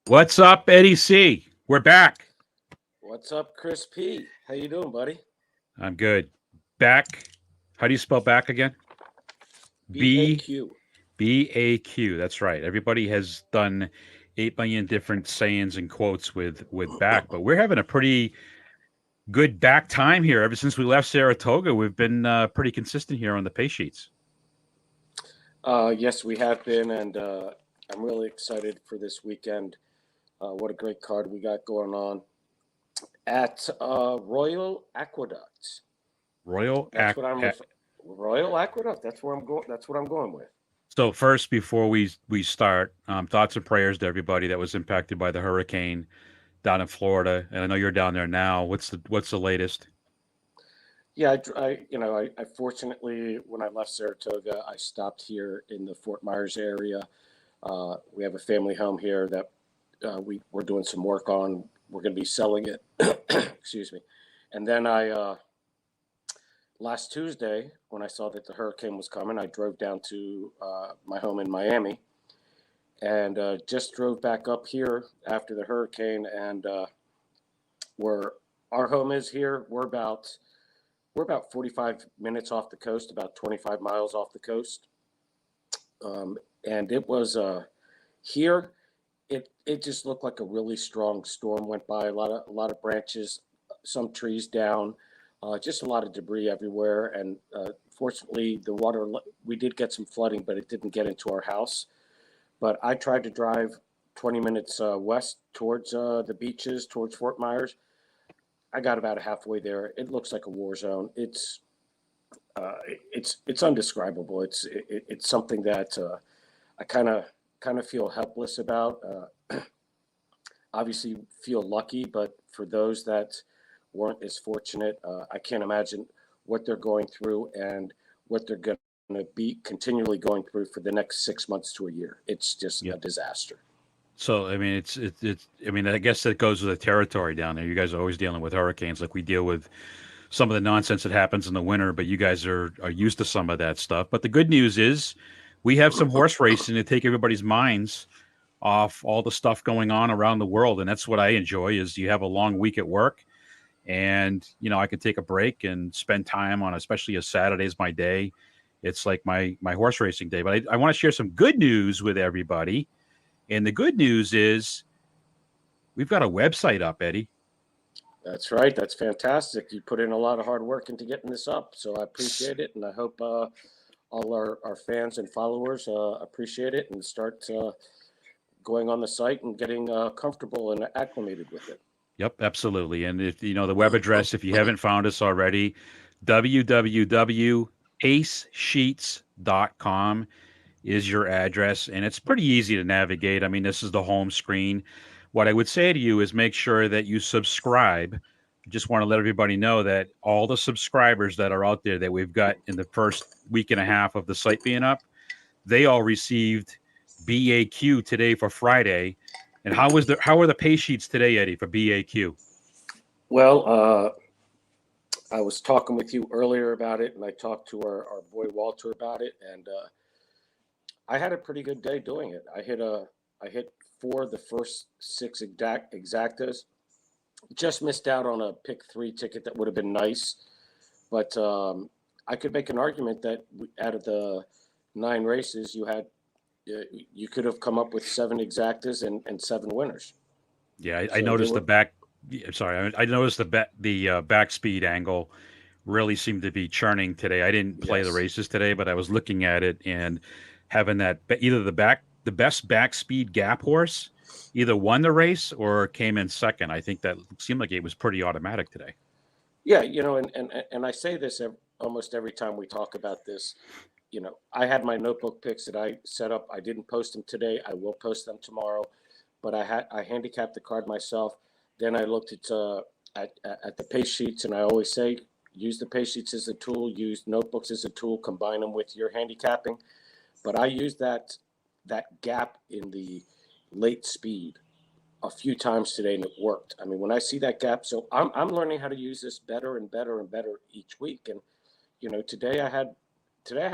What's up, Eddie C? We're back. What's up, Chris P? How you doing, buddy? I'm good. Back. How do you spell back again? B BAQ. BAQ. That's right. Everybody has done 8 million different sayings and quotes with back, but we're having a pretty good back time here. Ever since we left Saratoga, we've been pretty consistent here on the pay sheets. Yes, we have been, and I'm really excited for this weekend. What a great card we got going on at Royal Aqueduct. Royal That's Ac- what I'm. Ac- Royal Aqueduct. That's where I'm going. That's what I'm going with. So first, before we start, thoughts and prayers to everybody that was impacted by the hurricane down in Florida, and I know you're down there now. What's the latest? Yeah, I fortunately, when I left Saratoga, I stopped here in the Fort Myers area. We have a family home here that we're doing some work on. We're going to be selling it. Excuse me. And then last Tuesday, when I saw that the hurricane was coming, I drove down to my home in Miami and just drove back up here after the hurricane. And where our home is here, we're about 45 minutes off the coast, about 25 miles off the coast. And it was here. It just looked like a really strong storm went by. A lot of branches, some trees down, just a lot of debris everywhere. And fortunately, the water we did get some flooding, but it didn't get into our house. But I tried to drive 20 minutes west towards the beaches, towards Fort Myers. I got about halfway there. It looks like a war zone. It's undescribable. It's something that I kind of feel helpless about. Obviously, feel lucky, but for those that weren't as fortunate, I can't imagine what they're going through and what they're going to be continually going through for the next 6 months to a year. It's just a Yep. disaster. So I mean, it's. I mean, I guess that goes with the territory down there. You guys are always dealing with hurricanes, like we deal with some of the nonsense that happens in the winter. But you guys are used to some of that stuff. But the good news is, we have some horse racing to take everybody's minds off all the stuff going on around the world, and that's what I enjoy. Is you have a long week at work, and I can take a break and spend time on, especially a Saturday is my day. It's like my horse racing day. But I want to share some good news with everybody. And the good news is we've got a website up, Eddie. That's right. That's fantastic. You put in a lot of hard work into getting this up, so I appreciate it, and I hope all our fans and followers appreciate it and start going on the site and getting comfortable and acclimated with it. Yep, absolutely. And if the web address, if you haven't found us already, www.pacesheets.com is your address, and it's pretty easy to navigate. I mean, this is the home screen. What I would say to you is make sure that you subscribe. I just want to let everybody know that all the subscribers that are out there that we've got in the first week and a half of the site being up, they all received BAQ today for Friday. And how are the pay sheets today, Eddie, for BAQ? Well, I was talking with you earlier about it, and I talked to our boy Walter about it, and I had a pretty good day doing it. I hit four of the first six exactas. Just missed out on a pick three ticket that would have been nice, but I could make an argument that out of the nine races you could have come up with seven exactas and seven winners. Yeah, I So they noticed the were back. Sorry, I noticed the back speed angle really seemed to be churning today. I didn't play the yes. races today, but I was looking at it and having either the best back speed gap horse either won the race or came in second. I think that seemed like it was pretty automatic today. Yeah, and I say this almost every time we talk about this. I had my notebook picks that I set up. I didn't post them today. I will post them tomorrow, but I handicapped the card myself. Then I looked at the pace sheets, and I always say use the pace sheets as a tool. Use notebooks as a tool. Combine them with your handicapping. But I used that gap in the late speed a few times today, and it worked. I mean, when I see that gap, so I'm learning how to use this better and better and better each week. And today I had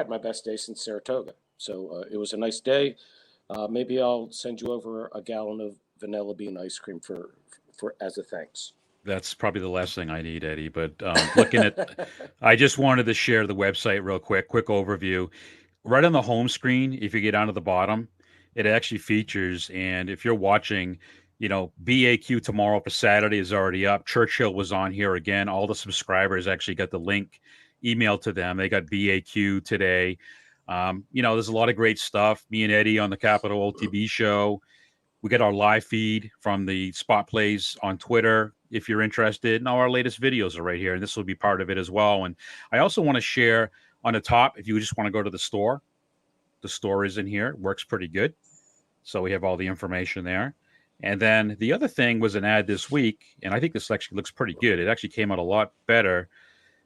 my best day since Saratoga, so it was a nice day. Maybe I'll send you over a gallon of vanilla bean ice cream for as a thanks. That's probably the last thing I need, Eddie. But looking at, I just wanted to share the website real quick overview. Right on the home screen, if you get down to the bottom, it actually features. And if you're watching, BAQ tomorrow for Saturday is already up. Churchill was on here again. All the subscribers actually got the link emailed to them. They got BAQ today. There's a lot of great stuff. Me and Eddie on the Capital OTB show. We get our live feed from the SpotPlays on Twitter if you're interested. And all our latest videos are right here, and this will be part of it as well. And I also want to share on the top, if you just want to go to the store is in here. It works pretty good. So we have all the information there. And then the other thing was an ad this week, and I think this actually looks pretty good. It actually came out a lot better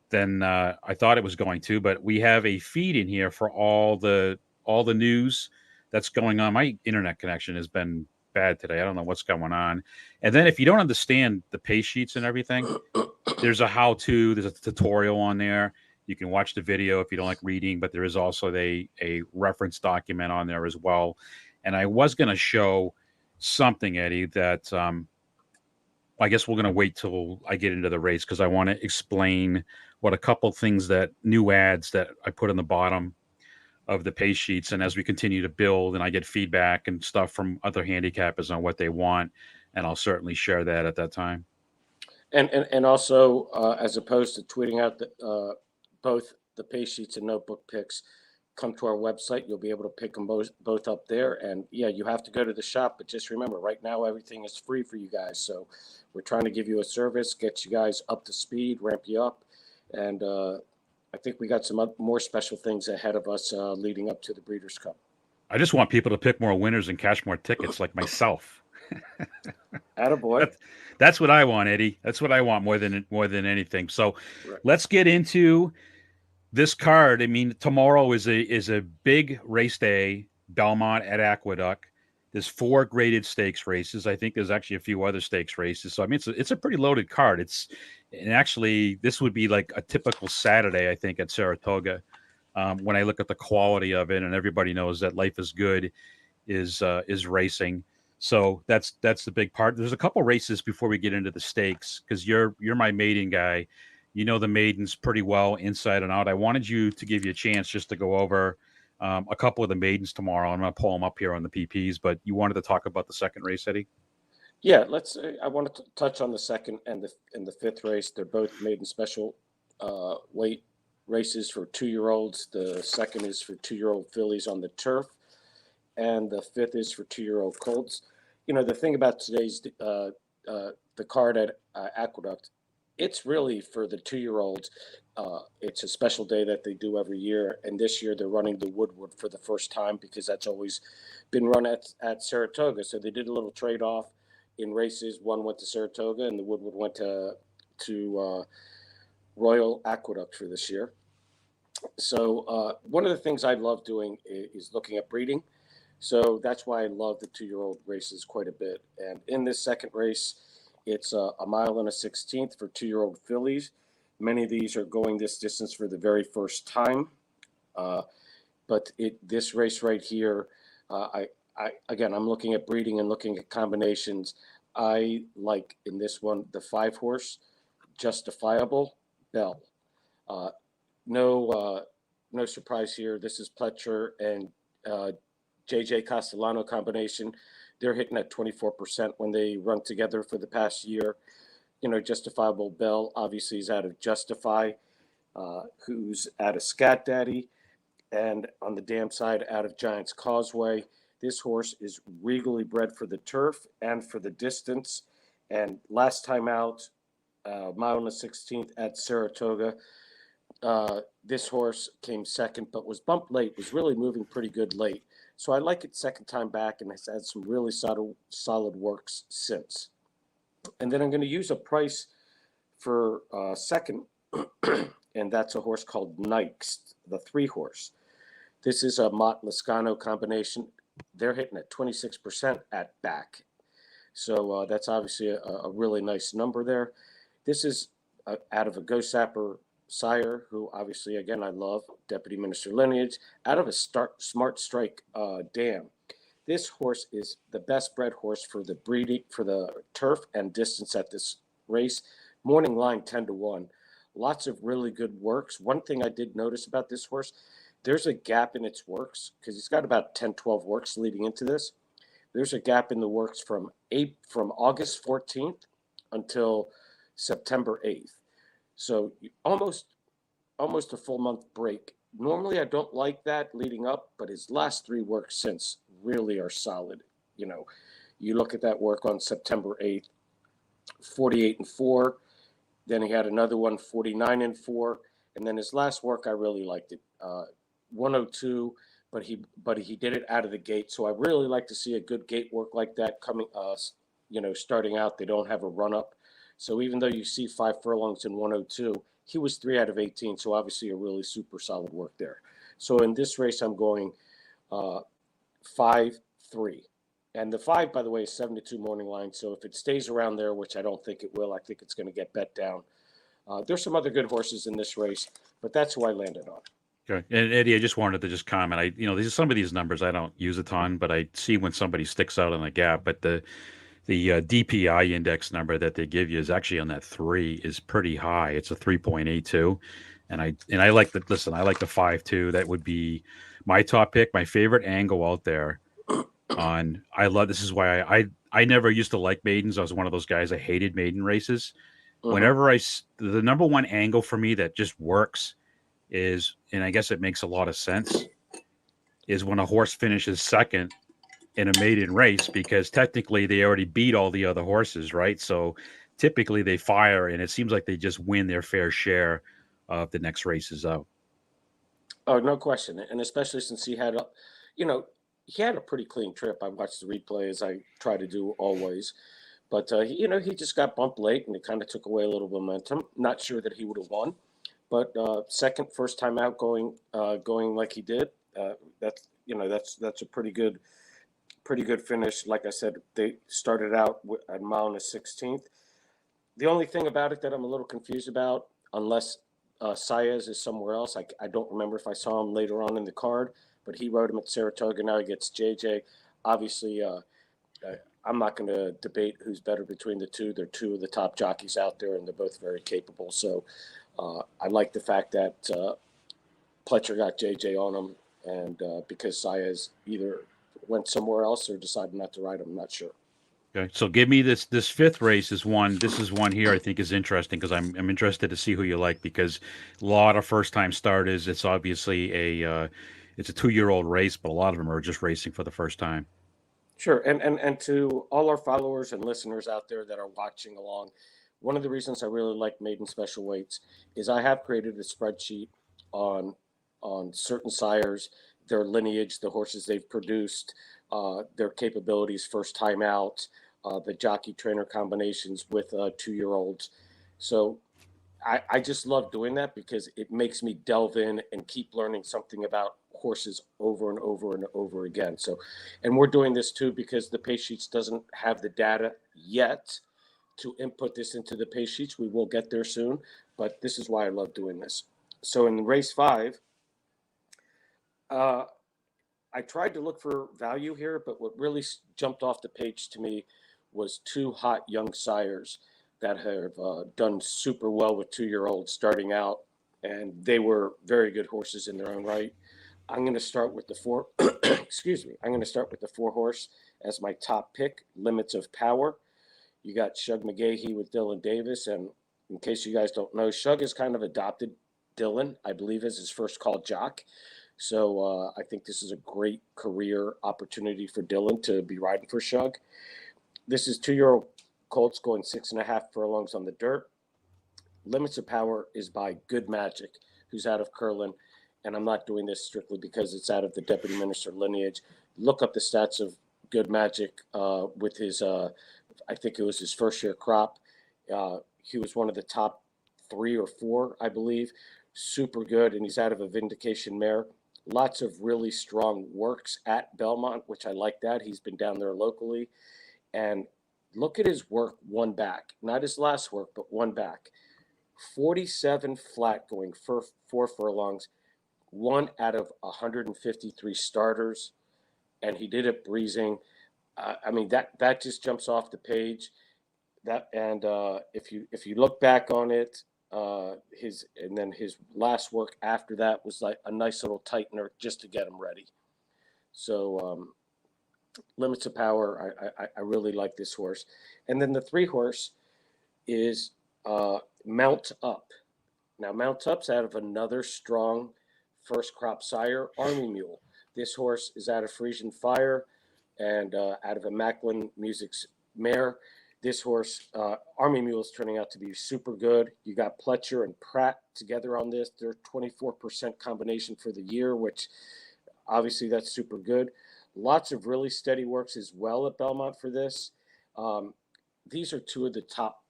than I thought it was going to. But we have a feed in here for all the news that's going on. My internet connection has been bad today. I don't know what's going on. And then if you don't understand the PaceSheets and everything, there's a how-to. There's a tutorial on there. You can watch the video if you don't like reading, but there is also a reference document on there as well. And I was going to show something, Eddie, that I guess we're going to wait till I get into the race because I want to explain what a couple things that new ads that I put on the bottom of the PaceSheets. And as we continue to build and I get feedback and stuff from other handicappers on what they want, and I'll certainly share that at that time. And also, as opposed to tweeting out both the PaceSheets and notebook picks, come to our website. You'll be able to pick them both up there. And yeah, you have to go to the shop, but just remember, right now everything is free for you guys. So we're trying to give you a service, get you guys up to speed, ramp you up, and I think we got some more special things ahead of us leading up to the Breeders' Cup. I just want people to pick more winners and cash more tickets, like myself. Attaboy. That's what I want, Eddie. That's what I want more than anything. So Let's get into this card. I mean, tomorrow is a big race day, Belmont at Aqueduct. There's 4 graded stakes races. I think there's actually a few other stakes races. So I mean, it's a pretty loaded card. And actually this would be like a typical Saturday, I think, at Saratoga. When I look at the quality of it, and everybody knows that Life is Good is racing. So that's the big part. There's a couple races before we get into the stakes, because you're my maiden guy. You know the maidens pretty well inside and out. I wanted you to give you a chance just to go over a couple of the maidens tomorrow. I'm going to pull them up here on the PPs, but you wanted to talk about the second race, Eddie? Yeah, I wanted to touch on the second and the fifth race. They're both maiden special weight races for 2-year-olds. The second is for 2-year-old fillies on the turf, and the fifth is for 2-year-old colts. The thing about today's the card at Aqueduct, it's really for the 2-year-olds. It's a special day that they do every year, and this year they're running the Woodward for the first time because that's always been run at Saratoga. So they did a little trade-off in races. One went to Saratoga, and the Woodward went to Royal Aqueduct for this year. So one of the things I love doing is looking at breeding. So that's why I love the 2-year-old races quite a bit. And in this second race, it's a 1 mile and a 16th for 2-year-old fillies. Many of these are going this distance for the very first time. But this race right here, I'm looking at breeding and looking at combinations. I like in this one the 5-horse, Justifiable Bell. No surprise here. This is Pletcher and JJ Castellano combination. They're hitting at 24% when they run together for the past year. Justifiable Bell obviously is out of Justify, who's out of Scat Daddy, and on the dam side out of Giants Causeway. This horse is regally bred for the turf and for the distance. And last time out, mile and a 16th at Saratoga, this horse came second, but was bumped late, was really moving pretty good late. So I like it second time back, and has had some really solid works since. And then I'm going to use a price for second, and that's a horse called Nikes, the 3-horse. This is a Mott Lascano combination. They're hitting at 26% at back. So that's obviously a really nice number there. This is out of a Go Sapper sire, who obviously, again, I love, Deputy Minister lineage, out of a Smart Strike dam. This horse is the best bred horse for the breeding, for the turf and distance at this race. Morning line 10-1. Lots of really good works. One thing I did notice about this horse, there's a gap in its works because he's got about 10, 12 works leading into this. There's a gap in the works from August 14th until September 8th. So almost a full month break. Normally I don't like that leading up, but his last three works since really are solid. You look at that work on September 8th, 48-4. Then he had another one, 49-4. And then his last work, I really liked it. 102, but he did it out of the gate. So I really like to see a good gate work like that coming, starting out. They don't have a run up. So even though you see 5 furlongs in 102, he was 3 out of 18. So obviously a really super solid work there. So in this race, I'm going 5-3. And the 5, by the way, is 7-2 morning line. So if it stays around there, which I don't think it will, I think it's going to get bet down. There's some other good horses in this race, but that's who I landed on. Okay. And Eddie, I just wanted to just comment. These some of these numbers I don't use a ton, but I see when somebody sticks out on a gap. But the DPI index number that they give you is actually on that 3 is pretty high. It's a 3.82, and I like the listen. I like the 5.2. That would be my top pick. My favorite angle out there. This is why I never used to like maidens. I was one of those guys. I hated maiden races. Whenever the number one angle for me that just works is, and I guess it makes a lot of sense, is when a horse finishes second in a maiden race, because technically they already beat all the other horses, right? So typically they fire, and it seems like they just win their fair share of the next races out. Oh, no question. And especially since he had a pretty clean trip. I watched the replay as I try to do always. But, he just got bumped late and it kind of took away a little momentum. Not sure that he would have won. But first time out going like he did, that's a pretty good finish. Like I said, they started out at mile and a 16th. The only thing about it that I'm a little confused about, unless Saez is somewhere else, I don't remember if I saw him later on in the card, but he rode him at Saratoga. Now he gets JJ. Obviously, I'm not going to debate who's better between the two. They're two of the top jockeys out there, and they're both very capable. So I like the fact that Pletcher got JJ on him, and because Saez either went somewhere else or decided not to ride him, I'm not sure. Okay, so give me this fifth race is one. This is one here I think is interesting because I'm interested to see who you like, because a lot of first time starters. It's obviously it's a 2-year-old race, but a lot of them are just racing for the first time. Sure, and to all our followers and listeners out there that are watching along, one of the reasons I really like maiden special weights is I have created a spreadsheet on certain sires, their lineage, the horses they've produced, their capabilities first time out, the jockey trainer combinations with 2-year-olds. So I just love doing that because it makes me delve in and keep learning something about horses over and over and over again. So, and we're doing this too because the PaceSheets doesn't have the data yet to input this into the PaceSheets. We will get there soon, but this is why I love doing this. So in race 5, I tried to look for value here, but what really jumped off the page to me was 2 hot young sires that have done super well with 2-year-olds starting out, and they were very good horses in their own right. I'm going to start with the 4. Excuse me. I'm going to start with the 4 horse as my top pick. Limits of Power. You got Shug McGahee with Dylan Davis, and in case you guys don't know, Shug has kind of adopted Dylan, I believe, as his first call jock. So I think this is a great career opportunity for Dylan to be riding for Shug. This is 2-year-old colts going 6.5 furlongs on the dirt. Limits of Power is by Good Magic, who's out of Curlin. And I'm not doing this strictly because it's out of the deputy minister lineage. Look up the stats of Good Magic with his, I think it was his first year crop. He was one of the top 3 or 4, I believe. Super good. And he's out of a Vindication mare. Lots of really strong works at Belmont, which I like that. He's been down there locally. And look at his work one back. Not his last work, but one back. 47 flat going for 4 furlongs. 1 out of 153 starters. and he did it breezing. I mean, that just jumps off the page. That and if you look back on it, his last work after that was like a nice little tightener just to get him ready. So limits of power. I really like this horse. And then the 3 horse is Mount Up. Now Mount Up's out of another strong first crop sire, Army Mule. This horse is out of Frisian Fire and out of a Macklin Music's mare. This horse, Army Mule, is turning out to be super good. You got Pletcher and Pratt together on this. They're 24% combination for the year, which obviously that's super good. Lots of really steady works as well at Belmont for this. These are 2 of the top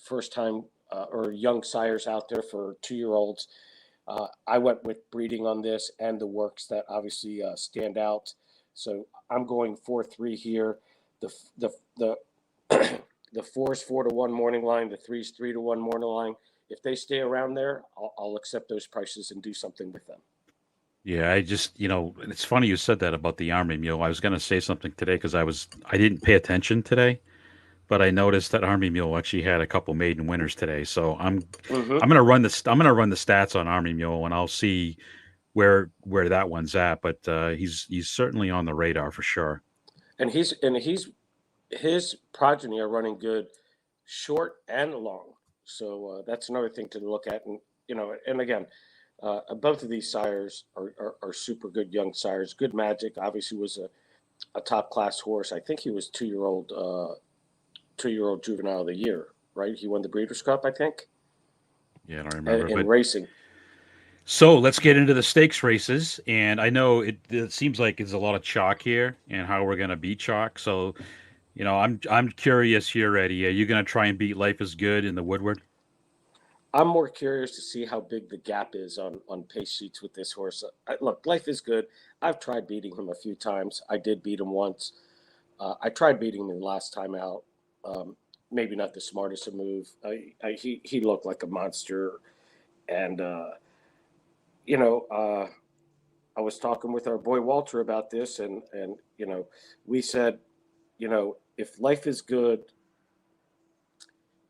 first time or young sires out there for 2-year-olds. I went with breeding on this and the works that obviously stand out. So I'm going 4-3 here. The the 4's 4-1 morning line. The 3's 3-1 morning line. If they stay around there, I'll accept those prices and do something with them. Yeah, I just, it's funny you said that about the Army Mule. I was going to say something today because I didn't pay attention today, but I noticed that Army Mule actually had a couple maiden winners today. So Mm-hmm. I'm gonna run the stats on Army Mule and I'll see where that one's at. But he's certainly on the radar for sure. And his progeny are running good, short and long. So that's another thing to look at. And and again, both of these sires are super good young sires. Good Magic obviously was a top class horse. I think he was 2-year-old juvenile of the year, right? He won the Breeders' Cup, I think, Yeah, I don't remember, in but racing. so let's get into the stakes races. And I know it seems like it's a lot of chalk here and how we're gonna beat chalk. So I'm curious here, Eddie. Are you gonna try and beat Life is Good in the Woodward? I'm more curious to see how big the gap is on PaceSheets with this horse. Look, Life is Good. I've tried beating him a few times. I did beat him once. I tried beating him last time out. Maybe not the smartest of move. He looked like a monster, and you know, I was talking with our boy Walter about this, and we said, if Life is Good,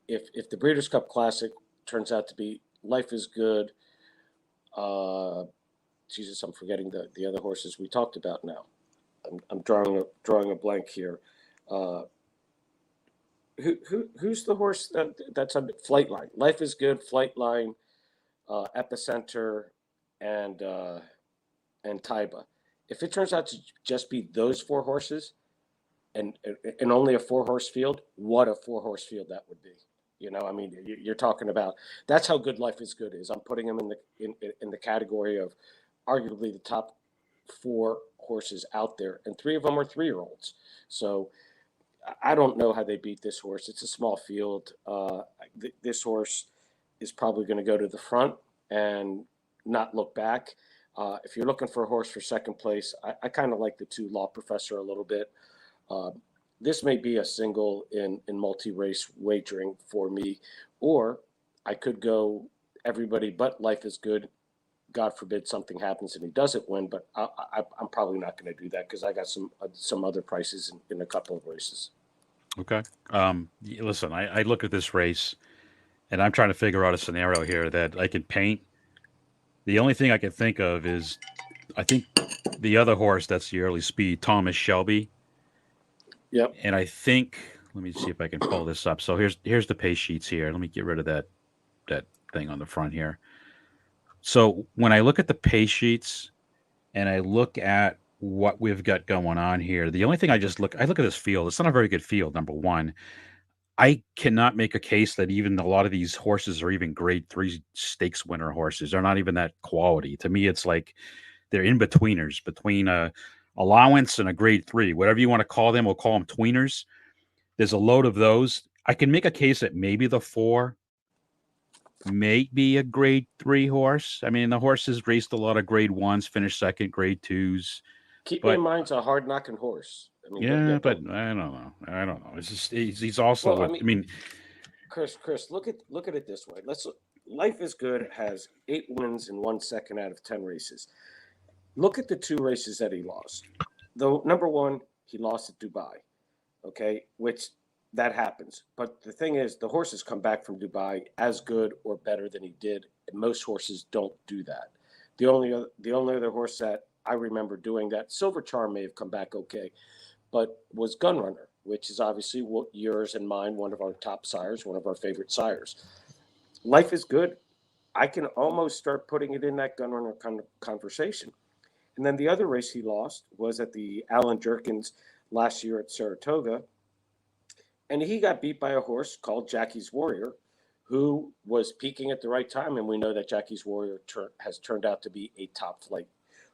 if the Breeders' Cup Classic turns out to be Life is Good, uh, Jesus, I'm forgetting the other horses we talked about now. I'm drawing a blank here. Uh, who's the horse that's on Flightline? Life is Good, Flightline, Epicenter, and Taiba. If it turns out to just be those 4 horses and only a 4-horse field, what a 4-horse field that would be. I mean, you're talking about that's how good Life is Good is. I'm putting him in the category of arguably the top 4 horses out there, and 3 of them are 3-year-olds. So I don't know how they beat this horse. It's a small field. This horse is probably going to go to the front and not look back. If you're looking for a horse for second place, I kind of like the 2 Law Professor a little bit. Uh, this may be a single in multi-race wagering for me, or I could go everybody but Life is Good. God forbid something happens and he doesn't win, but I'm probably not going to do that because I got some other prices in a couple of races. Okay. Listen, I look at this race and I'm trying to figure out a scenario here that I can paint. The only thing I can think of is I think the other horse that's the early speed, Thomas Shelby. Yep. And I think let me see if I can pull this up. So here's the pace sheets here. Let me get rid of that thing on the front here. So when I look at the pace sheets and I look at what we've got going on here, the only thing I look at this field. It's not a very good field. Number one, I cannot make a case that even a lot of these horses are even grade 3 stakes winner horses. They're not even that quality. To me, it's like they're in betweeners between a allowance and a grade 3, whatever you want to call them. We'll call them tweeners. There's a load of those. I can make a case that maybe the 4 may be a grade 3 horse. I mean, the horse has raced a lot of grade 1s, finished second, grade 2s. Keep in But mind, it's a hard knocking horse. I mean, yeah, but don't. I don't know. I don't know. It's just he's also Well, I what mean, I mean. Chris, look at it this way. Life is Good has 8 wins in 1 second out of 10 races. look at the two races that he lost. Though number one, he lost at Dubai, okay, which that happens. But the thing is, the horses come back from Dubai as good or better than he did. And most horses don't do that. The only other horse that I remember doing that, Silver Charm may have come back okay, but was Gunrunner, which is obviously what yours and mine, one of our top sires, one of our favorite sires. Life is good. I can almost start putting it in that Gunrunner kind of conversation. And then the other race he lost was at the Alan Jerkins last year at Saratoga, and he got beat by a horse called Jackie's Warrior, who was peaking at the right time. And we know that Jackie's Warrior has turned out to be a top flight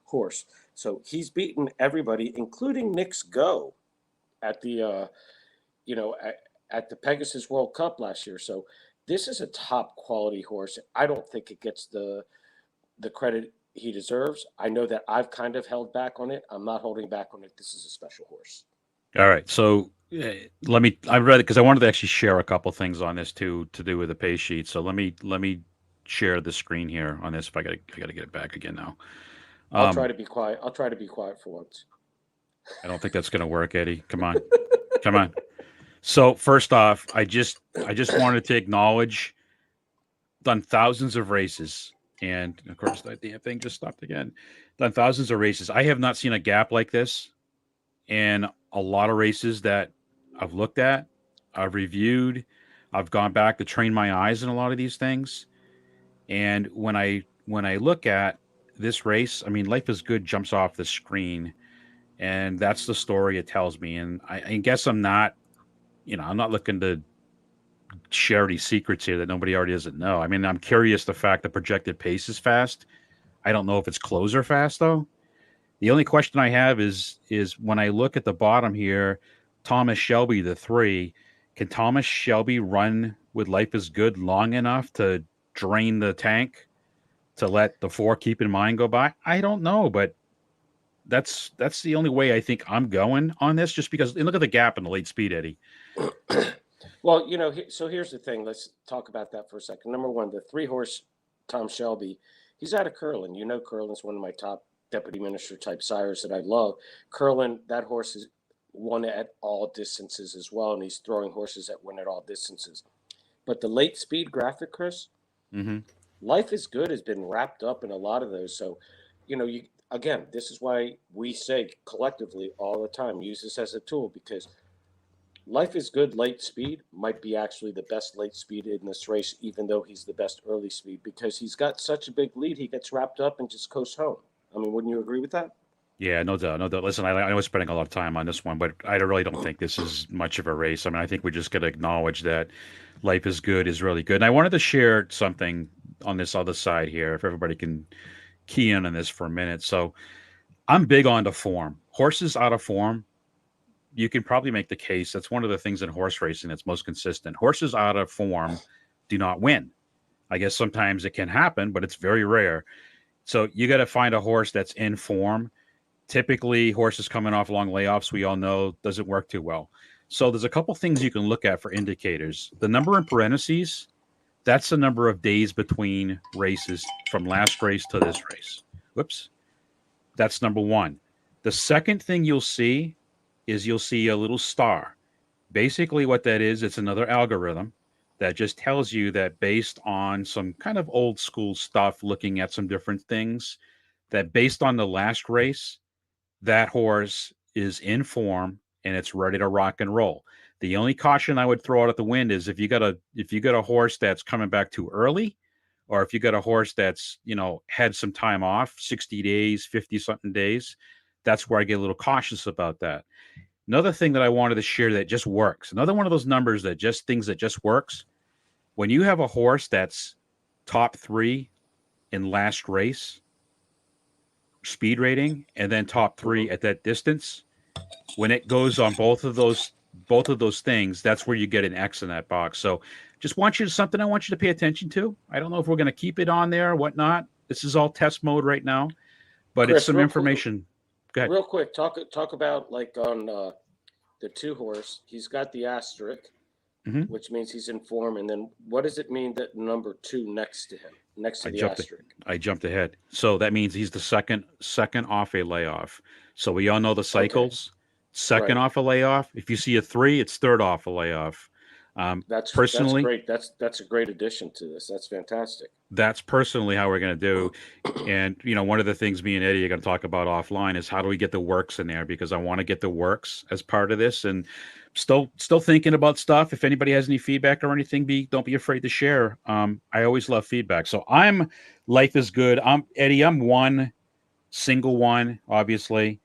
horse. So he's beaten everybody, including Nick's Go at the at the Pegasus World Cup last year. So this is a top quality horse. I don't think it gets the credit he deserves. I know that I've kind of held back on it. I'm not holding back on it. This is a special horse. All right. So I read it because I wanted to actually share a couple things on this too to do with the pay sheet. So let me share the screen here on this. If I gotta get it back again now. I'll try to be quiet. I'll try to be quiet for once. I don't think that's gonna work, Eddie. Come on, come on. So first off, I just wanted to acknowledge done thousands of races, and of course that damn thing just stopped again. Done thousands of races. I have not seen a gap like this in a lot of races that I've looked at, I've reviewed, I've gone back to train my eyes in a lot of these things. And when I look at this race, I mean, Life is Good jumps off the screen, and that's the story it tells me. And I guess I'm not looking to share any secrets here that nobody already doesn't know. I mean, I'm curious the fact the projected pace is fast. I don't know if it's closer fast though. The only question I have is when I look at the bottom here, Thomas Shelby, the three, can Thomas Shelby run with Life is Good long enough to drain the tank to let the four Keep in Mind go by? I don't know, but that's the only way I think I'm going on this, just because and look at the gap in the late speed, Eddie. Well, so here's the thing. Let's talk about that for a second. Number one, the three horse Tom Shelby, he's out of Curlin. Curlin's one of my top deputy minister type sires that I love. Curlin, that horse is won at all distances as well, and he's throwing horses that win at all distances. But the late speed graphic, Chris, Mm-hmm. Life is Good has been wrapped up in a lot of those. So, you again, this is why we say collectively all the time, use this as a tool, because Life is Good late speed might be actually the best late speed in this race, even though he's the best early speed, because he's got such a big lead. He gets wrapped up and just coasts home. I mean, wouldn't you agree with that? Yeah, no doubt, no doubt. Listen, I was spending a lot of time on this one, but I really don't think this is much of a race. I mean, I think we just got to acknowledge that Life is Good is really good. And I wanted to share something on this other side here, if everybody can key in on this for a minute. So I'm big on the form. Horses out of form, you can probably make the case. That's one of the things in horse racing that's most consistent. Horses out of form do not win. I guess sometimes it can happen, but it's very rare. So you got to find a horse that's in form. Typically, horses coming off long layoffs, we all know, doesn't work too well. So there's a couple things you can look at for indicators. The number in parentheses, that's the number of days between races from last race to this race. Whoops. That's number one. The second thing you'll see is you'll see a little star. Basically, what that is, it's another algorithm that just tells you that based on some kind of old school stuff, looking at some different things, that based on the last race, that horse is in form and it's ready to rock and roll. The only caution I would throw out at the wind is if you got a horse that's coming back too early, or if you got a horse that's had some time off, 60 days, 50 something days, that's where I get a little cautious about that. Another thing that I wanted to share that just works. Another one of those numbers that just things that just works. When you have a horse that's top three in last race speed rating and then top three Mm-hmm. at that distance, when it goes on both of those things, that's where you get an X in that box. So just want you to something I want you to pay attention to. I don't know if we're going to keep it on there or whatnot. This is all test mode right now, but it's Chris, some information. Go ahead. real quick, talk about like on the two horse. He's got the asterisk, Hmm. which means he's in form. And then what does it mean that number 2 next to him, next to I the jumped. asterisk? I jumped ahead. So that means he's the second off a layoff. So we all know the Okay, cycles. Second right. off a layoff. If you see a three, it's third off a layoff. That's Personally, great. That's a great addition to this. That's fantastic. that's personally how we're going to do. And one of the things me and Eddie are going to talk about offline is how do we get the works in there, because I want to get the works as part of this, and still thinking about stuff. If anybody has any feedback or anything, don't be afraid to share. I always love feedback. So I'm life is good. I'm Eddie. I'm one single one, obviously.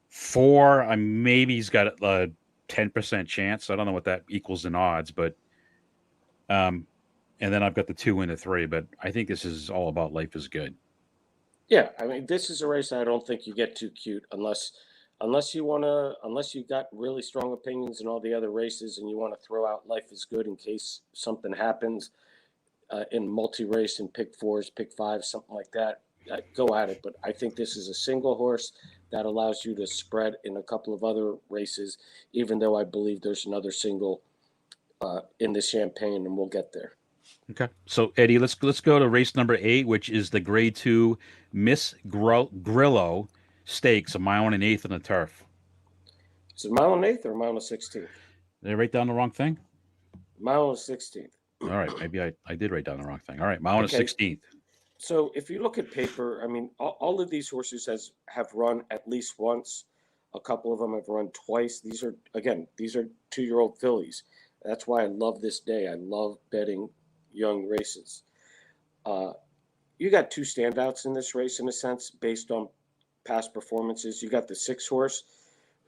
Four, I maybe he's got a 10% chance. I don't know what that equals in odds, but um, and then I've got the two and the three. But I think this is all about life is good. Yeah, I mean, this is a race I don't think you get too cute unless you got really strong opinions in all the other races and you want to throw out life is good in case something happens in multi-race and pick fours, pick fives, something like that. Go at it, but I think this is a single horse that allows you to spread in a couple of other races, even though I believe there's another single in the Champagne, and we'll get there. Okay. So Eddie, let's go to race number 8, which is the Grade 2 Grillo Stakes, a mile and an eighth on the turf. Is it mile and eighth or mile and 16th? Did I write down the wrong thing? Mile and 16th. All right, maybe I did write down the wrong thing. All right, mile and a Okay, 16th. so if you look at paper, I mean, all of these horses have run at least once. A couple of them have run twice. These are 2-year-old fillies. That's why I love this day. I love betting young races. Uh, you got two standouts in this race in a sense based on past performances. You got the 6 horse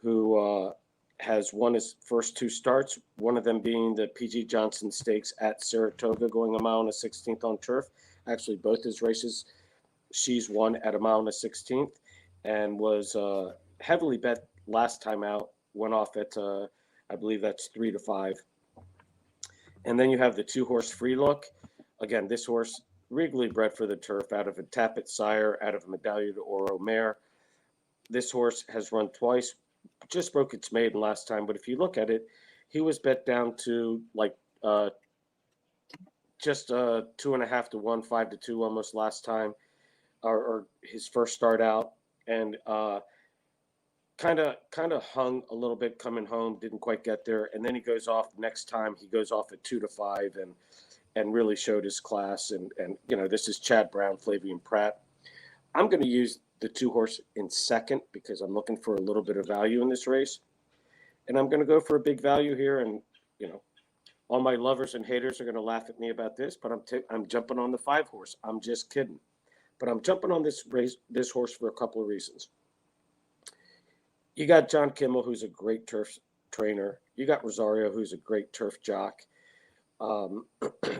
who has won his first 2 starts, one of them being the PG Johnson Stakes at Saratoga, going a mile and a 16th on turf. Actually, both his races, she's won at a mile and a 16th, and was heavily bet last time out. Went off at, I believe that's 3-5. And then you have the 2 horse Free Look. Again, this horse regally bred for the turf out of a Tappet sire, out of a Medaglia d'Oro mare. This horse has run twice, just broke its maiden last time. But if you look at it, he was bet down to like just 2.5 to 1, 5 to 2 almost last time, or his first start out, and kind of hung a little bit coming home, didn't quite get there, and then he goes off next time. He goes off at 2-5 and really showed his class. And this is Chad Brown, Flavian Pratt. I'm going to use the 2 horse in second because I'm looking for a little bit of value in this race, and I'm going to go for a big value here. And all my lovers and haters are going to laugh at me about this, but I'm jumping on the 5 horse. I'm just kidding, but I'm jumping on this horse for a couple of reasons. You got John Kimmel, who's a great turf trainer. You got Rosario, who's a great turf jock. Um,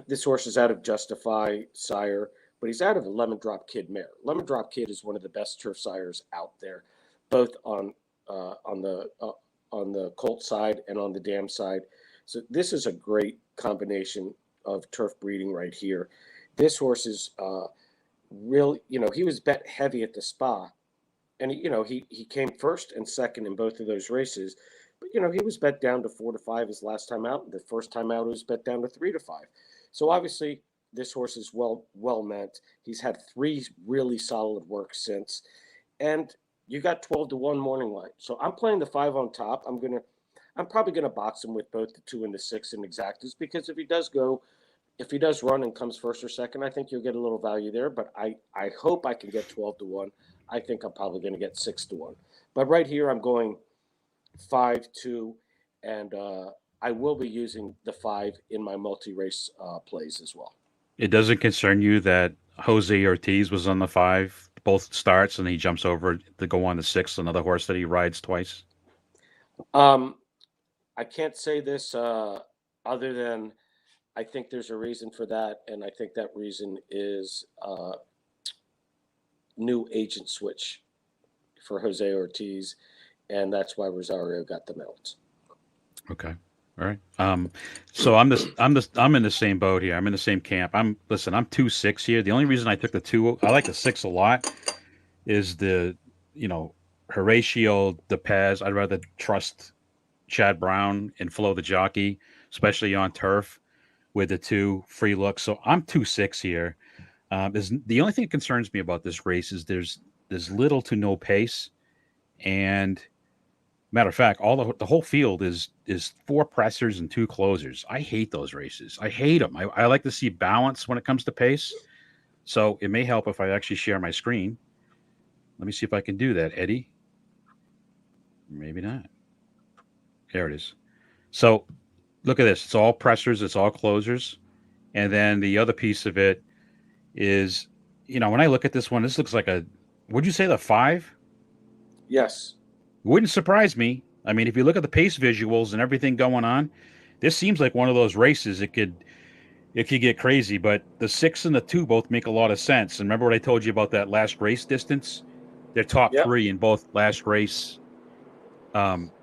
this horse is out of Justify sire, but he's out of a Lemon Drop Kid mare. Lemon Drop Kid is one of the best turf sires out there, both on the colt side and on the dam side. So this is a great combination of turf breeding right here. This horse is really, he was bet heavy at the Spa, and he came first and second in both of those races. But he was bet down to 4-5 his last time out. The first time out, he was bet down to 3-5. So obviously, this horse is well meant. He's had 3 really solid works since, and you got 12-1 morning line. So I'm playing the 5 on top. I'm probably gonna box him with both the 2 and the 6 in exactas, because if he does run and comes first or second, I think you'll get a little value there. But I hope I can get 12-1. I think I'm probably going to get 6-1. But right here, I'm going 5-2, and I will be using the 5 in my multi-race plays as well. It doesn't concern you that Jose Ortiz was on the 5 both starts, and he jumps over to go on the 6, another horse that he rides twice. Um, I can't say this other than I think there's a reason for that, and I think that reason is new agent switch for Jose Ortiz, and that's why Rosario got the melt. Okay. All right. So I'm in the same boat here. I'm in the same camp. I'm 2-6 here. The only reason I took the 2, I like the 6 a lot, is the Horatio De Paz. I'd rather trust Chad Brown and Flo the jockey. especially on turf with the 2 free looks. So I'm 2-6 here. Is the only thing that concerns me about this race is there's little to no pace, and matter of fact, all the whole field is 4 pressers and 2 closers. I hate those races. I hate them. I like to see balance when it comes to pace. So it may help if I actually share my screen. Let me see if I can do that, Eddie. Maybe not. There it is. So look at this. It's all pressers. It's all closers. And then the other piece of it is, when I look at this one, this looks like a. Would you say the 5? Yes. Wouldn't surprise me. I mean, if you look at the pace visuals and everything going on, this seems like one of those races. It could get crazy, but the 6 and the 2 both make a lot of sense. And remember what I told you about that last race distance? They're top Yep. 3 in both last race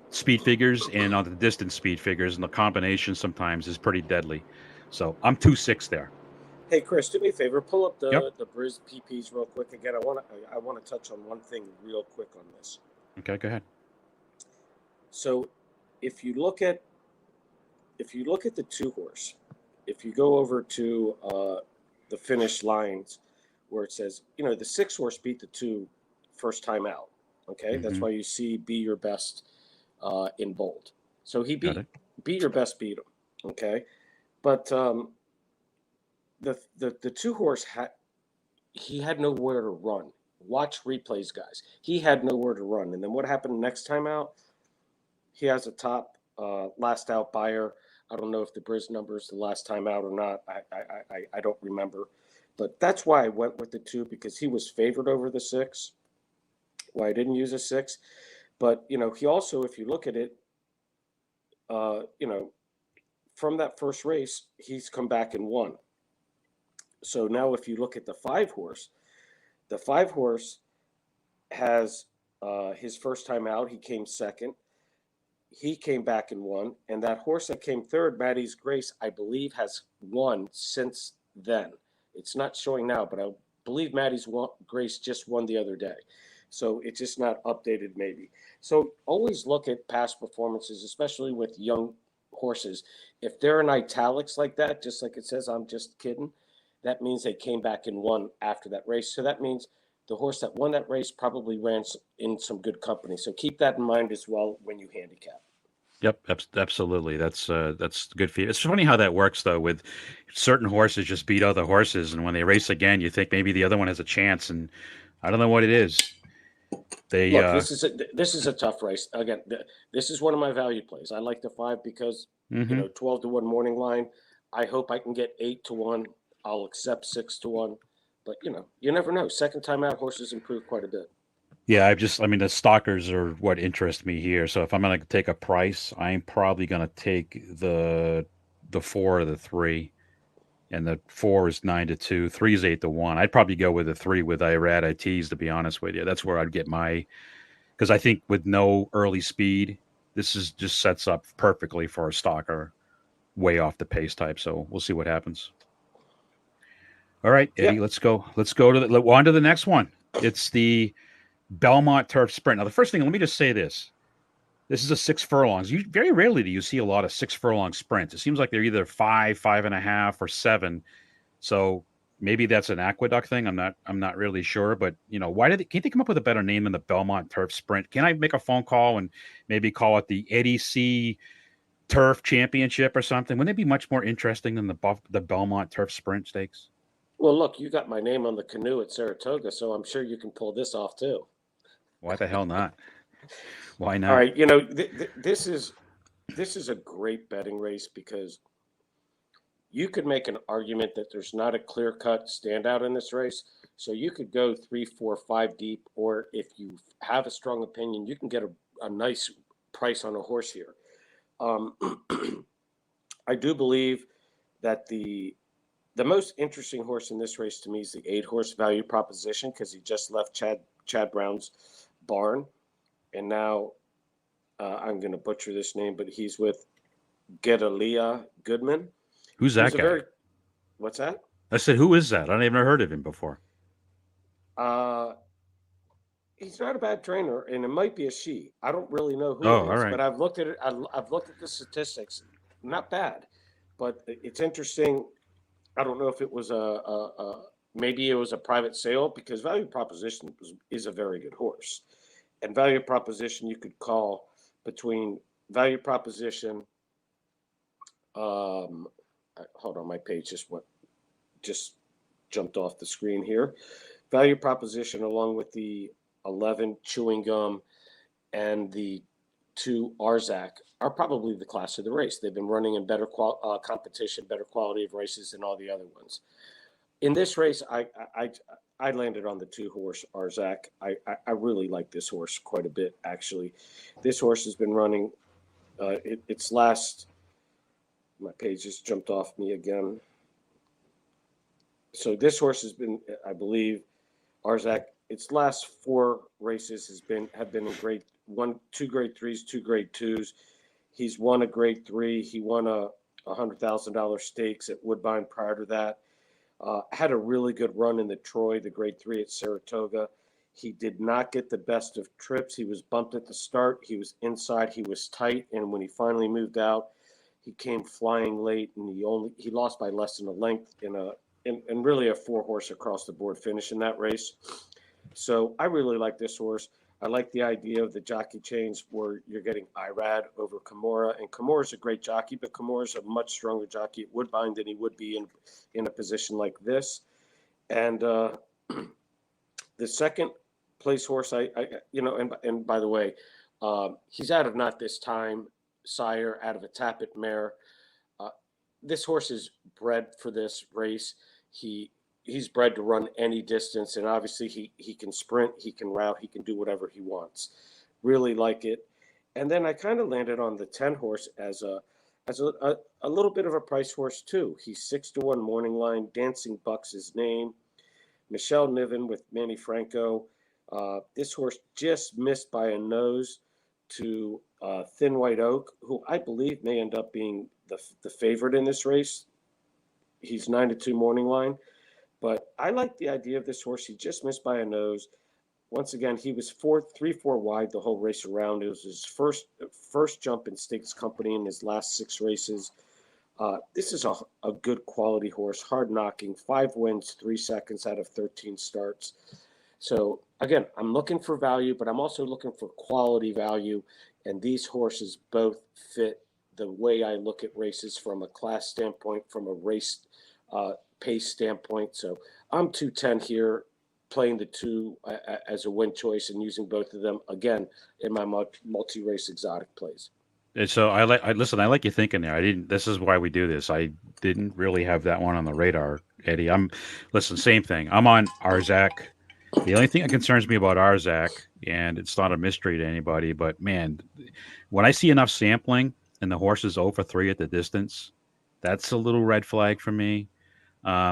speed figures and on the distance speed figures, and the combination sometimes is pretty deadly. So I'm 2-6 there. Hey, Chris, do me a favor. Pull up Yep. the Briz PPs real quick again. I want to touch on one thing real quick on this. Okay, go ahead. So, if you look at the 2-horse, if you go over to the finish lines where it says, the 6-horse beat the 2 first time out. Okay, that's why you see "Be Your Best" in bold. So he beat Your Best, beat him. Okay, but the 2-horse he had nowhere to run. Watch replays, guys. He had nowhere to run, and then what happened next time out? He has a top last out buyer. I don't know if the Briz number is the last time out or not. I don't remember, but that's why I went with the 2, because he was favored over the 6. Why I didn't use a 6, but he also, if you look at it, from that first race, he's come back and won. So now, if you look at the 5-horse, the 5-horse has his first time out. He came second. He came back and won. And that horse that came third, Maddie's Grace, I believe has won since then. It's not showing now, but I believe Maddie's Grace just won the other day. So it's just not updated maybe. So always look at past performances, especially with young horses. If they're in italics like that, just like it says, I'm just kidding, that means they came back and won after that race. So that means the horse that won that race probably ran in some good company. So keep that in mind as well when you handicap. Yep, absolutely. That's good feed. It's funny how that works though. With certain horses, just beat other horses, and when they race again, you think maybe the other one has a chance, and I don't know what it is. They Look, this is a tough race. Again, this is one of my value plays. I like the 5 because 12-1 morning line. I hope I can get 8-1. I'll accept 6-1, but you never know. Second time out, horses improve quite a bit. Yeah, I mean, the stalkers are what interest me here. So if I'm going to take a price, I'm probably going to take the 4 or the 3, and the 4 is 9-2, 3 is 8-1. I'd probably go with the 3 with ITs, to be honest with you. That's where I'd get because I think with no early speed, this is just sets up perfectly for a stalker way off the pace type. So we'll see what happens. All right, Eddie, Yeah. let's go. Let's go on to the next one. It's the Belmont Turf Sprint. Now, the first thing, let me just say this. This is a 6 furlongs. Very rarely do you see a lot of 6 furlong sprints. It seems like they're either 5, 5.5, or 7. So maybe that's an aqueduct thing. I'm not really sure. But can't they come up with a better name than the Belmont Turf Sprint? Can I make a phone call and maybe call it the Eddie C. Turf Championship or something? Wouldn't it be much more interesting than the Belmont Turf Sprint Stakes? Well, look, you got my name on the canoe at Saratoga, so I'm sure you can pull this off too. Why the hell not? Why All not? right, this is a great betting race because you could make an argument that there's not a clear-cut standout in this race. So you could go 3, 4, 5 deep, or if you have a strong opinion, you can get a nice price on a horse here. I do believe that the most interesting horse in this race to me is the 8-horse value proposition because he just left Chad Brown's barn, and now I'm going to butcher this name, but he's with Gedalia Goodman. Who's that guy? What's that? I said, who is that? I never heard of him before. He's not a bad trainer, and it might be a she. I don't really know who Oh, it all is, right. but I've looked at it. I've looked at the statistics. not bad, but it's interesting. I don't know if it was maybe it was a private sale because Value Proposition is a very good horse, and Value Proposition you could call between Value Proposition. Um, Hold on, my page just jumped off the screen here. Value Proposition along with the 11 Chewing Gum and the two Arzak are probably the class of the race. They've been running in better competition, better quality of races than all the other ones. In this race, I landed on the two horse Arzak. I really like this horse quite a bit actually. This horse has been running. Its last. My page just jumped off me again. So this horse has been, I believe, Arzak. Its last four races have been in two grade threes, two grade twos. He's won a grade three. He won a $100,000 stakes at Woodbine prior to that. Had a really good run in the Troy, the grade three at Saratoga. He did not get the best of trips. He was bumped at the start. He was inside. He was tight. And when he finally moved out, he came flying late, and he lost by less than a length in really a four horse across the board finish in that race. So I really like this horse. I like the idea of the jockey change where you're getting Irad over Kimura, and Kimura's a great jockey, but Kimura's a much stronger jockey at Woodbine than he would be in a position like this. And the second place horse, and by the way, he's out of Not This Time sire, out of a Tappet mare. This horse is bred for this race. He's bred to run any distance, and obviously he can sprint, he can route, he can do whatever he wants. Really like it. And then I kind of landed on the 10 horse as a little bit of a price horse too. He's 6-1 morning line. Dancing Buck's his name. Michelle Niven with Manny Franco. This horse just missed by a nose to Thin White Oak, who I believe may end up being the favorite in this race. He's 9-2 morning line. But I like the idea of this horse. He just missed by a nose. Once again, he was 3-4 wide the whole race around. It was his first jump in stakes company in his last 6 races. This is a good quality horse, hard knocking, 5 wins, 3 seconds out of 13 starts. So again, I'm looking for value, but I'm also looking for quality value. And these horses both fit the way I look at races from a class standpoint, from a race pace standpoint. So I'm 210 here, playing the two as a win choice and using both of them again in my multi-race exotic plays. And so listen. I like you thinking there. I didn't. This is why we do this. I didn't really have that one on the radar, Eddie. Listen. Same thing. I'm on Arzak. The only thing that concerns me about Arzak, and it's not a mystery to anybody, but man, when I see enough sampling and the horse is 0 for 3 at the distance, that's a little red flag for me. I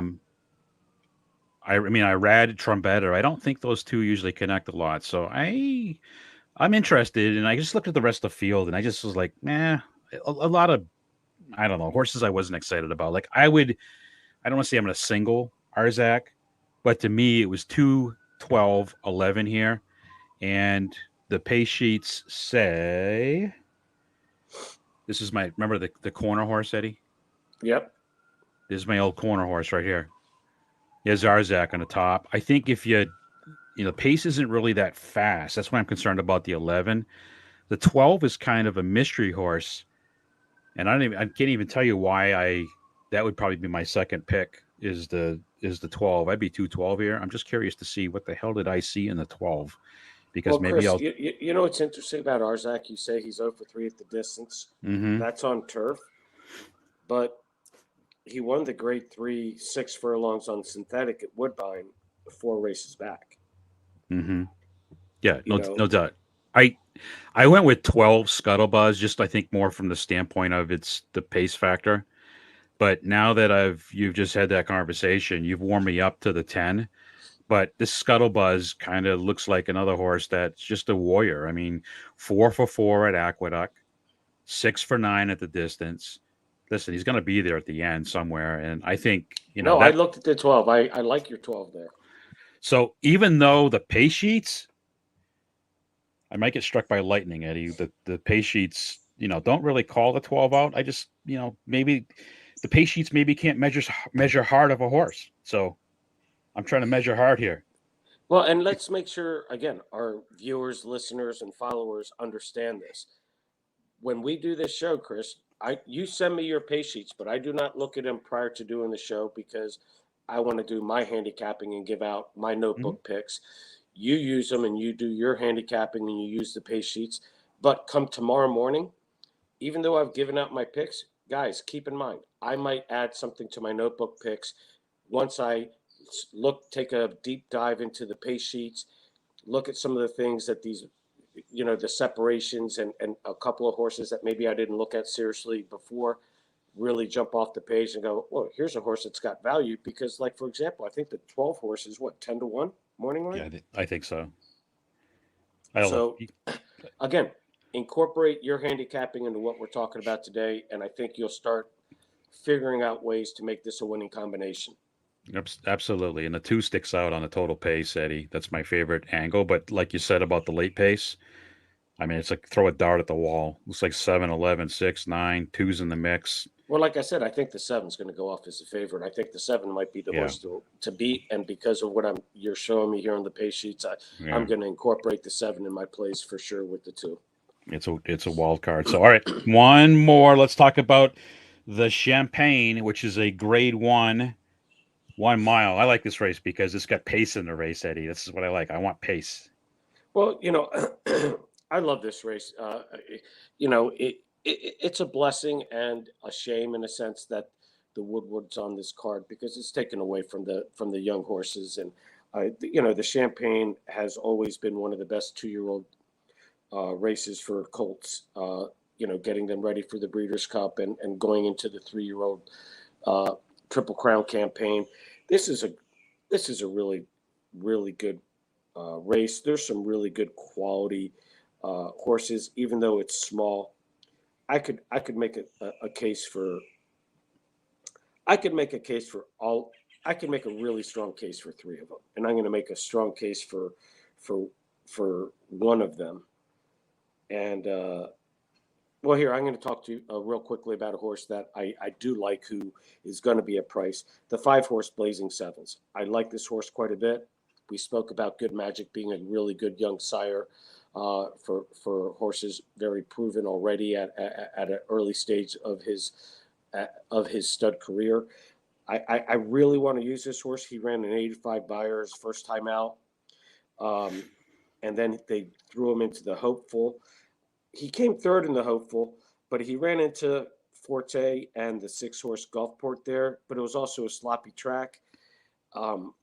mean, I read Trumpeter. I don't think those two usually connect a lot. So I'm interested, and I just looked at the rest of the field, and I just was like, a lot of, I don't know, horses I wasn't excited about. Like I don't want to say I'm going to single Arzak, but to me, it was 2, 12, 11 here. And the pace sheets say, this is remember the corner horse, Eddie? Yep. This is my old corner horse right here. Here's Arzak on the top. I think if pace isn't really that fast. That's why I'm concerned about the 11. The 12 is kind of a mystery horse, and I can't even tell you why that would probably be my second pick is the 12. I'd be 212 here. I'm just curious to see what the hell did I see in the 12, because Well, maybe Chris, you know what's interesting about Arzak? You say he's 0 for 3 at the distance. Mm-hmm. That's on turf, but he won the grade 3 6 furlongs on synthetic at Woodbine 4 races back. Mm-hmm. Yeah, no doubt. I went with 12 Scuttlebuzz, just I think more from the standpoint of it's the pace factor. But now that you've just had that conversation, you've warmed me up to the 10. But this Scuttlebuzz kind of looks like another horse that's just a warrior. I mean, 4 for 4 at Aqueduct, 6 for 9 at the distance. Listen, he's going to be there at the end somewhere. And I think, I looked at the 12. I like your 12 there. So even though the pace sheets, I might get struck by lightning, Eddie. The pace sheets don't really call the 12 out. I just, maybe the pace sheets maybe can't measure hard of a horse. So I'm trying to measure hard here. Well, and let's make sure again our viewers, listeners, and followers understand this. When we do this show, Chris, you send me your pay sheets, but I do not look at them prior to doing the show because I want to do my handicapping and give out my Mhm. notebook picks. You use them and you do your handicapping and you use the pay sheets. But come tomorrow morning, even though I've given out my picks, guys, keep in mind I might add something to my notebook picks once I take a deep dive into the pay sheets, look at some of the things that these, the separations and a couple of horses that maybe I didn't look at seriously before really jump off the page and go, well, here's a horse that's got value. Because, like, for example, I think the 12 horse is what, 10 to 1 morning line? Yeah, I think so. I don't So, again, incorporate your handicapping into what we're talking about today. And I think you'll start figuring out ways to make this a winning combination. Absolutely. And the 2 sticks out on the total pace, Eddie. That's my favorite angle. But like you said about the late pace, I mean, it's like throw a dart at the wall. Looks like 7, 11, 6, 9, two's in the mix. Well, like I said, I think the seven's going to go off as a favorite. I think the seven might be the Yeah. horse to beat, and because of what you're showing me here on the pace sheets, I'm Yeah. going to incorporate the seven in my plays for sure with the two. It's a wild card. So all right, one more. Let's talk about the Champagne, which is a grade 1 mile. I like this race because it's got pace in the race, Eddie. This is what I like. I want pace. Well, I love this race. It's a blessing and a shame in a sense that the Woodward's on this card because it's taken away from the young horses, and the Champagne has always been one of the best 2-year-old races for colts. Getting them ready for the Breeders' Cup and going into the 3-year-old uh, Triple Crown campaign. This is a really really good race. There's some really good quality horses, even though it's small. I could make a case for I could make a case for all. I could make a really strong case for three of them, and I'm going to make a strong case for for one of them. And well, here I'm going to talk to you real quickly about a horse that I do like, who is going to be a price. The 5-horse Blazing Sevens. I like this horse quite a bit. We spoke about Good Magic being a really good young sire for horses very proven already at an early stage of his stud career. I really want to use this horse. He ran an 85 Beyer his first time out, um, and then they threw him into the Hopeful. He came third in the Hopeful, but he ran into Forte and the 6-horse Gulfport there. But it was also a sloppy track. Um,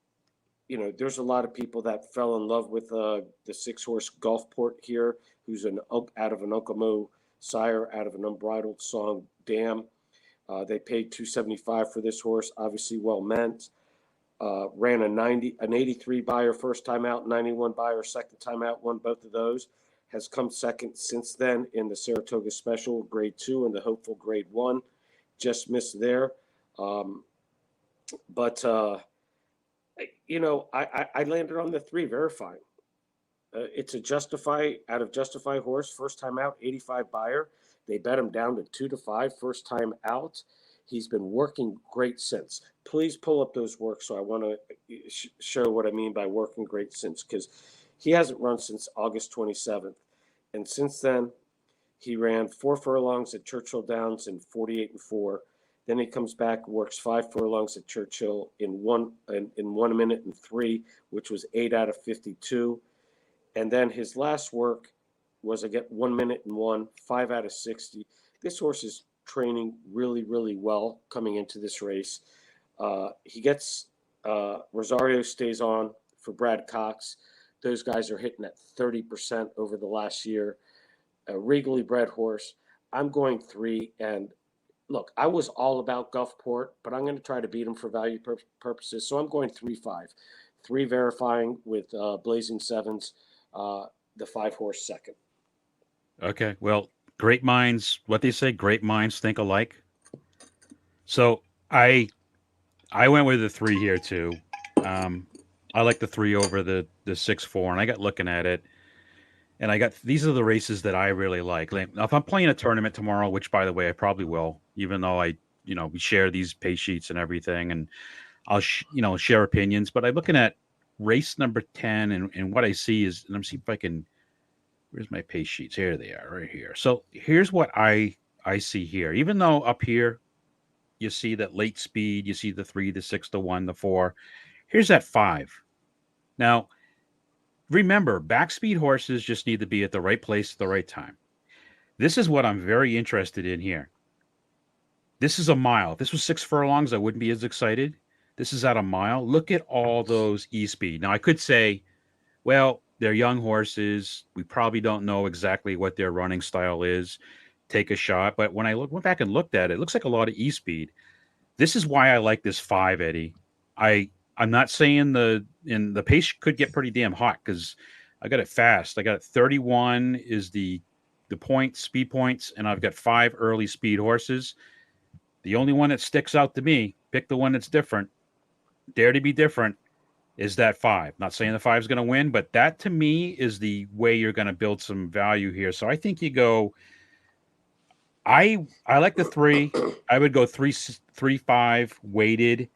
there's a lot of people that fell in love with the 6-horse Gulfport here, who's out of an Okomo sire, out of an Unbridled Song Dam. They paid $275 for this horse, obviously well meant. Ran an 83 Beyer first time out, 91 Beyer second time out, won both of those. Has come second since then in the Saratoga Special Grade 2 and the Hopeful Grade 1. Just missed there. But I landed on the 3 Verifying. It's a Justify horse, first time out, 85 Beyer. They bet him down to 2-5, first time out. He's been working great since. Please pull up those works. So I want to show what I mean by working great since, because he hasn't run since August 27th. And since then, he ran 4 furlongs at Churchill Downs in 48-4. Then he comes back, works 5 furlongs at Churchill in 1 minute and 3, which was 8 out of 52. And then his last work was again 1 minute and 1, 5 out of 60. This horse is training really, really well coming into this race. He gets Rosario stays on for Brad Cox. Those guys are hitting at 30% over the last year. A regally bred horse. I'm going 3. And look, I was all about Gulfport, but I'm going to try to beat him for value purposes. So I'm going 3-5. 3 Verifying with Blazing Sevens, the 5-horse second. Okay. Well, great minds. What they say, great minds think alike. So I went with the 3 here too. I like the 3 over the 6-4, and I got looking at it. And I got these are the races that I really like. Now, if I'm playing a tournament tomorrow, which by the way I probably will, even though we share these pace sheets and everything, and I'll share opinions. But I'm looking at race number 10, and what I see is, and I'm see if I can. Where's my pace sheets? Here they are, right here. So here's what I see here. Even though up here you see that late speed, you see the 3, the 6, the 1, the 4. Here's that 5. Now remember, back speed horses just need to be at the right place at the right time. This is what I'm very interested in here. This is a mile. If this was 6 furlongs, I wouldn't be as excited. This is at a mile. Look at all those E speed. Now, I could say, well, they're young horses. We probably don't know exactly what their running style is. Take a shot. But when I went back and looked at it, it looks like a lot of E speed. This is why I like this 5, Eddie. I'm not saying the pace could get pretty damn hot because I got it fast. I got it 31 is the point speed points, and I've got 5 early speed horses. The only one that sticks out to me, pick the one that's different, dare to be different, is that 5. Not saying the 5 is going to win, but that to me is the way you're going to build some value here. So I think you go. I like the 3. I would go 3-5 weighted.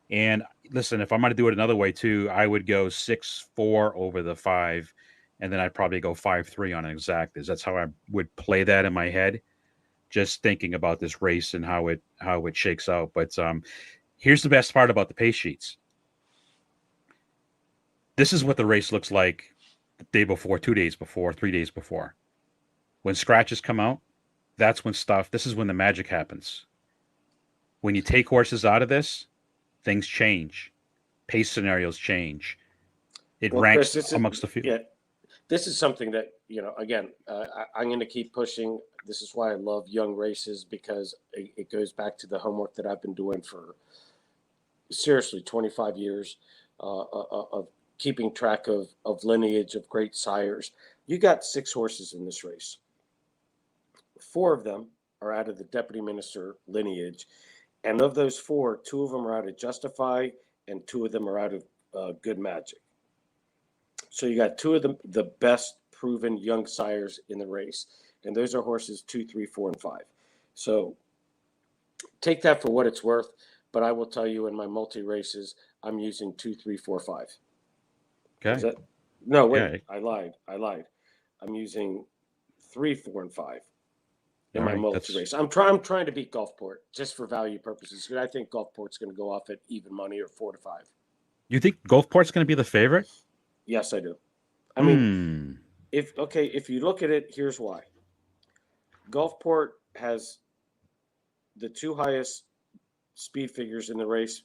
And listen, if I'm going to do it another way too, I would go 6-4 over the 5, and then I'd probably go 5-3 on an exactas. That's how I would play that in my head, just thinking about this race and how it shakes out. But here's the best part about the pace sheets. This is what the race looks like the day before, 2 days before, 3 days before. When scratches come out, that's when stuff. This is when the magic happens. When you take horses out of this, things change. Pace scenarios change. It Well, Chris, ranks amongst the few. yeah, this is something that again, I'm going to keep pushing. This is why I love young races, because it goes back to the homework that I've been doing for seriously 25 years of keeping track of lineage of great sires. You got 6 horses in this race. 4 of them are out of the deputy minister lineage, and of those 4, 2 of them are out of Justify, and 2 of them are out of Good Magic. So you got 2 of the best proven young sires in the race, and those are horses 2, 3, 4, and 5. So take that for what it's worth. But I will tell you, in my multi races, I'm using 2, 3, 4, 5. Okay. Is that? No, wait. Yeah. I lied. I'm using 3, 4, and 5 in All my right. multi race. I'm trying to beat Gulfport just for value purposes. I think Gulfport's going to go off at even money or 4 to 5. You think Gulfport's going to be the favorite? Yes, I do. I mean, Hmm. if you look at it, here's why. Gulfport has the 2 highest speed figures in the race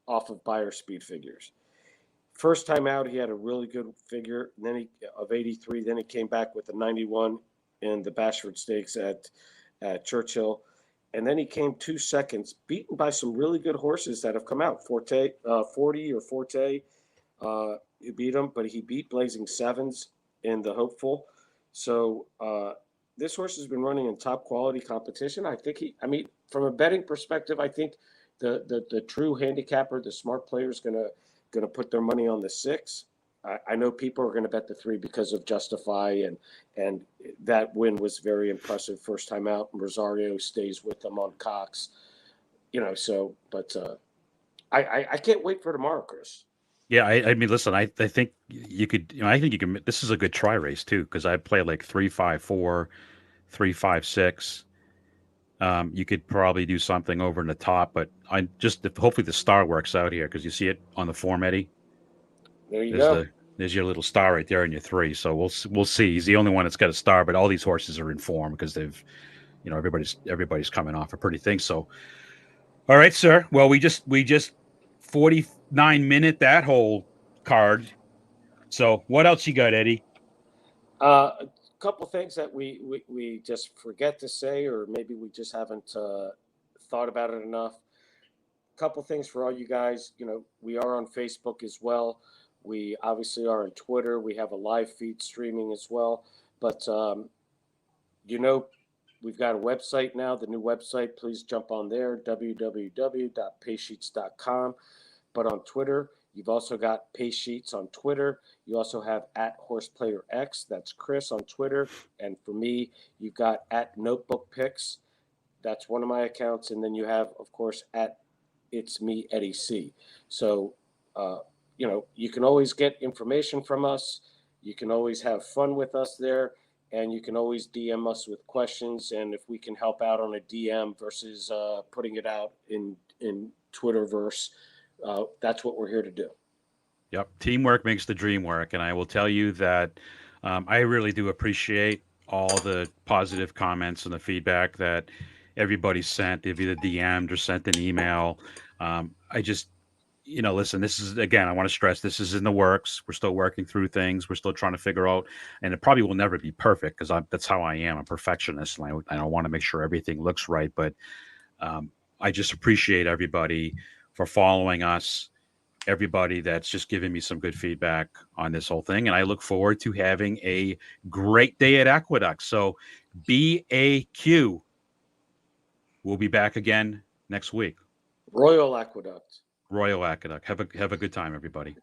off of buyer speed figures. First time out, he had a really good figure. Then of 83. Then he came back with a 91 in the Bashford Stakes at Churchill, and then he came 2 seconds, beaten by some really good horses that have come out. 40 or Forte, he beat him, but he beat Blazing Sevens in the Hopeful. So this horse has been running in top quality competition. I think from a betting perspective, I think the true handicapper, the smart player, is gonna put their money on the 6. I know people are going to bet the 3 because of Justify, and that win was very impressive first time out. Rosario stays with them on Cox, So, but I can't wait for tomorrow, Chris. Yeah. I mean, listen. I think you could. I think you can. This is a good try race too, because I play like 3-5-4, 3-5-6. You could probably do something over in the top, but hopefully the star works out here because you see it on the form, Eddie. There you There's go. there's your little star right there in your 3. So we'll see. He's the only one that's got a star, but all these horses are in form because they've everybody's coming off a pretty thing. So all right, sir. Well, we just 49-minute that whole card. So what else you got, Eddie? A couple things that we just forget to say, or maybe we just haven't thought about it enough. Couple things for all you guys. We are on Facebook as well. We obviously are on Twitter. We have a live feed streaming as well. But we've got a website now, the new website. Please jump on there, www.pacesheets.com. But on Twitter, You've also got PaceSheets on Twitter. You also have at HorsePlayerX. That's Chris on Twitter. And for me, you've got at Notebook Picks. That's one of my accounts. And then you have, of course, at It's Me, Eddie C. So, you can always get information from us. You can always have fun with us there. And you can always DM us with questions. And if we can help out on a DM versus putting it out in Twitterverse, that's what we're here to do. Yep. Teamwork makes the dream work. And I will tell you that I really do appreciate all the positive comments and the feedback that everybody sent. They've either DM'd or sent an email. I just, listen, this is, again, I want to stress this is in the works. We're still working through things. We're still trying to figure out, and it probably will never be perfect because that's how I am, a perfectionist. And I want to make sure everything looks right. But I just appreciate everybody for following us, everybody that's just giving me some good feedback on this whole thing. And I look forward to having a great day at Aqueduct. So BAQ will be back again next week. Royal Aqueduct. Royal Aqueduct. Have a good time, everybody.